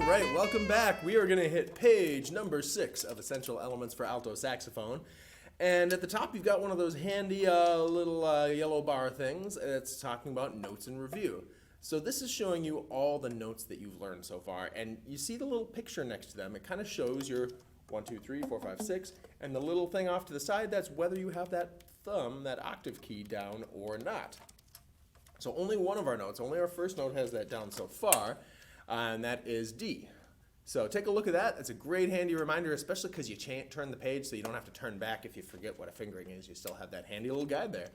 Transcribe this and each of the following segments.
right, welcome back. We are going to hit page number 6 of Essential Elements for Alto Saxophone. And at the top, you've got one of those handy little yellow bar things. It's talking about notes and review. So this is showing you all the notes that you've learned so far. And you see the little picture next to them. It kind of shows your 1, 2, 3, 4, 5, 6. And the little thing off to the side, that's whether you have that thumb, that octave key down or not. So only one of our notes, only our first note has that down so far, and that is D. So take a look at that. It's a great handy reminder, especially because you turn the page so you don't have to turn back if you forget what a fingering is. You still have that handy little guide there.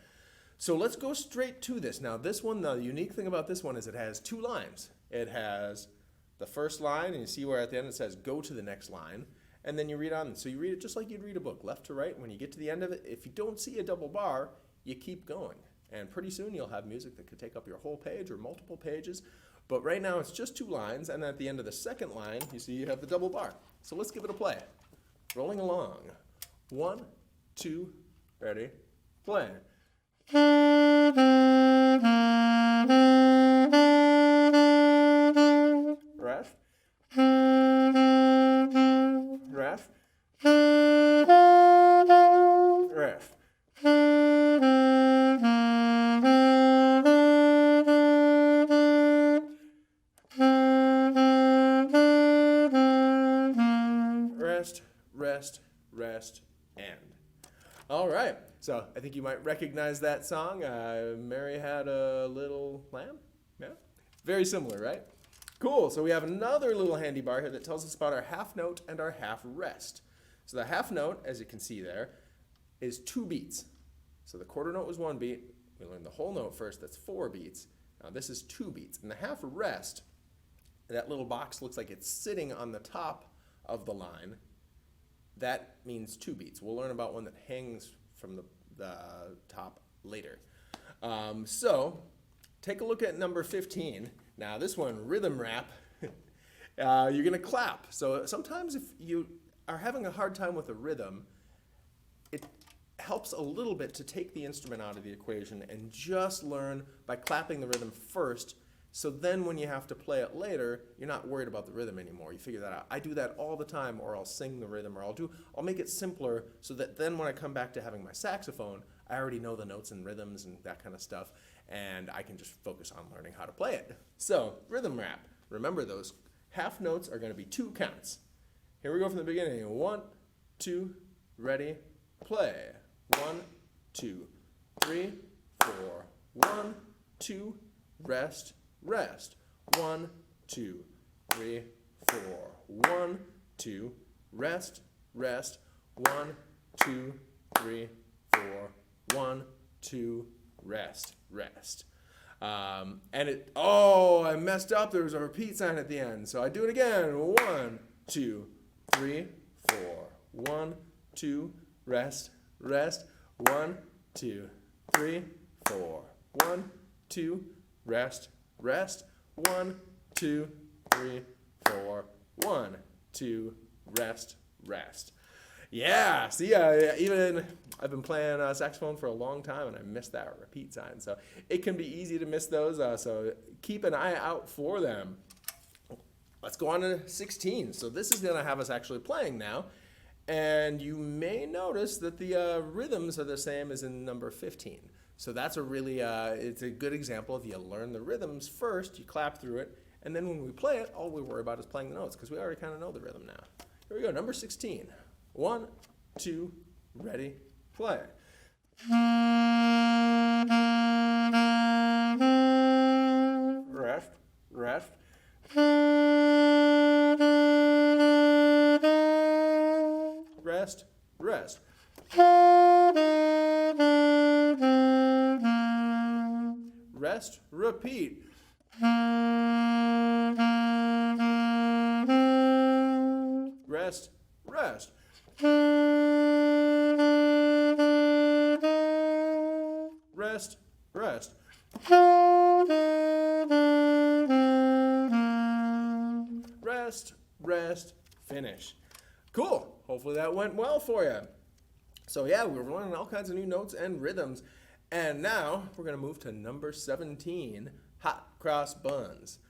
So let's go straight to this. Now this one, the unique thing about this one is it has 2 lines. It has the first line, and you see where at the end it says go to the next line, and then you read on. So you read it just like you'd read a book, left to right. When you get to the end of it, if you don't see a double bar, you keep going. And pretty soon you'll have music that could take up your whole page or multiple pages. But right now it's just 2 lines, and at the end of the second line, you see you have the double bar. So let's give it a play. Rolling along. 1, 2, ready, play. Rest. Rest. Rest. Rest, rest, rest, and. All right, so I think you might recognize that song, Mary Had a Little Lamb? Yeah, very similar, right? Cool, so we have another little handy bar here that tells us about our half note and our half rest. So the half note, as you can see there, is 2 beats. So the quarter note was 1 beat. We learned the whole note first, that's 4 beats. Now this is 2 beats. And the half rest, that little box looks like it's sitting on the top of the line. That means 2 beats. We'll learn about one that hangs from the top later. So take a look at number 15. Now this one, rhythm rap, you're going to clap. So sometimes if you are having a hard time with a rhythm, it helps a little bit to take the instrument out of the equation and just learn by clapping the rhythm first. So then when you have to play it later, you're not worried about the rhythm anymore. You figure that out. I do that all the time, or I'll sing the rhythm, or I'll make it simpler so that then when I come back to having my saxophone, I already know the notes and rhythms and that kind of stuff, and I can just focus on learning how to play it. So, rhythm rap. Remember, those half notes are going to be 2 counts. Here we go from the beginning. 1, 2, ready, play. 1, 2, 3, 4. 1, 2, rest, rest. 1, 2, 3, 4. 1, 2, rest, rest. 1, 2, 3, 4. 1, 2, rest, rest. I messed up. There was a repeat sign at the end. So I do it again. 1, 2, 3, 4. 1, 2, rest, rest. 1, 2, 3, 4. 1, 2, rest, rest. 1, 2, 3, 4. 1, 2, rest, rest. Yeah, see, I've been playing saxophone for a long time, and I missed that repeat sign. So it can be easy to miss those, so keep an eye out for them. Let's go on to 16. So this is going to have us actually playing now. And you may notice that the rhythms are the same as in number 15. So that's a really, it's a good example of you learn the rhythms first, you clap through it, and then when we play it, all we worry about is playing the notes, because we already kind of know the rhythm now. Here we go, number 16. 1, 2, ready, play. Rest, rest. Rest, rest. Rest, repeat. Rest, rest. Rest, rest. Rest, rest, finish. Cool. Hopefully that went well for you. So yeah, we're learning all kinds of new notes and rhythms. And now we're going to move to number 17, hot cross buns.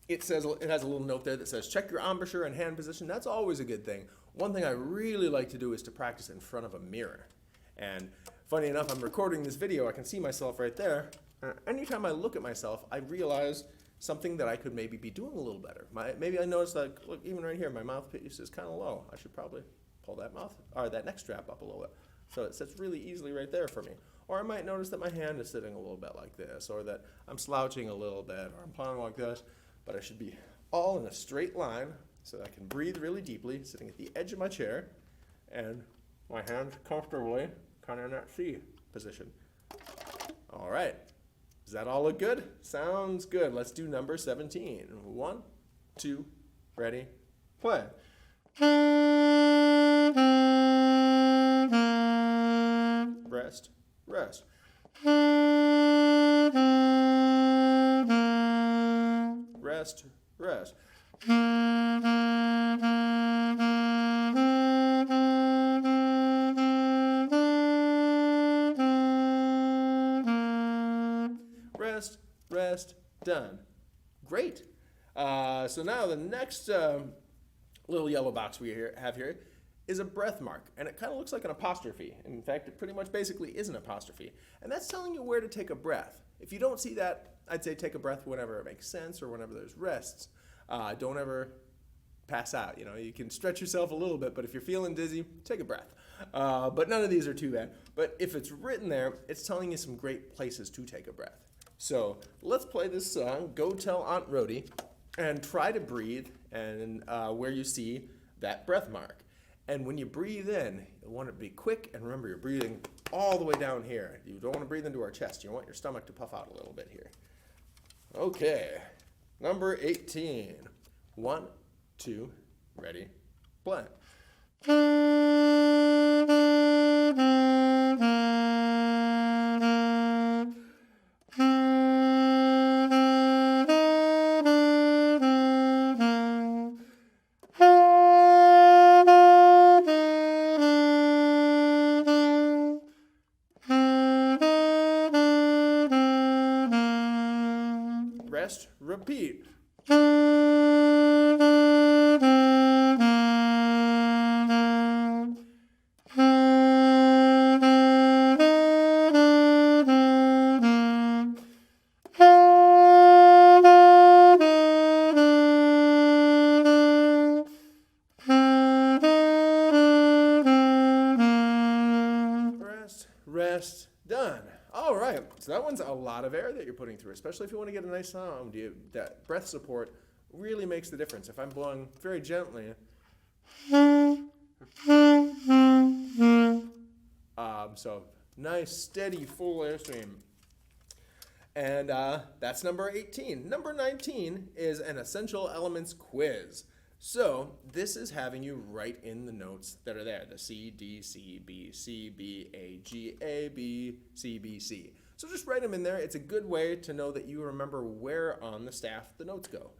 it has a little note there that says check your embouchure and hand position. That's always a good thing. One thing I really like to do is to practice in front of a mirror. And funny enough, I'm recording this video. I can see myself right there. Anytime I look at myself, I realize something that I could maybe be doing a little better. Maybe I notice, like, look, even right here, my mouthpiece is kind of low. I should probably pull that neck strap up a little bit. So it sits really easily right there for me. Or I might notice that my hand is sitting a little bit like this, or that I'm slouching a little bit, or I'm playing like this. But I should be all in a straight line so that I can breathe really deeply, sitting at the edge of my chair, and my hands comfortably kind of in that C position. All right. Does that all look good? Sounds good. Let's do number 17. 1, 2, ready, play. Rest, rest. Rest, rest. Rest, rest, done. Great. So now the next little yellow box we have here is a breath mark, and it kind of looks like an apostrophe. In fact, it pretty much basically is an apostrophe, and that's telling you where to take a breath. If you don't see that, I'd say take a breath whenever it makes sense or whenever there's rests. Don't ever pass out. You know, you can stretch yourself a little bit, but if you're feeling dizzy, take a breath. But none of these are too bad. But if it's written there, it's telling you some great places to take a breath. So let's play this song, Go Tell Aunt Rhody, and try to breathe and where you see that breath mark. And when you breathe in, you want it to be quick, and remember, you're breathing all the way down here. You don't want to breathe into our chest. You want your stomach to puff out a little bit here. Okay, number 18. 1, 2, ready, play. Rest, repeat. Rest, rest, done. All right, so that one's a lot of air that you're putting through, especially if you want to get a nice sound. That breath support really makes the difference. If I'm blowing very gently, so nice, steady, full airstream. And that's number 18. Number 19 is an Essential Elements quiz. So this is having you write in the notes that are there, the C, D, C, B, C, B, A, G, A, B, C, B, C. So just write them in there. It's a good way to know that you remember where on the staff the notes go.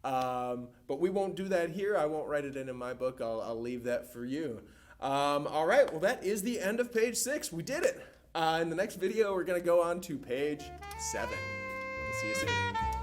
But we won't do that here. I won't write it in my book. I'll leave that for you. All right, well, that is the end of page 6. We did it. In the next video, we're going to go on to page 7. See you soon.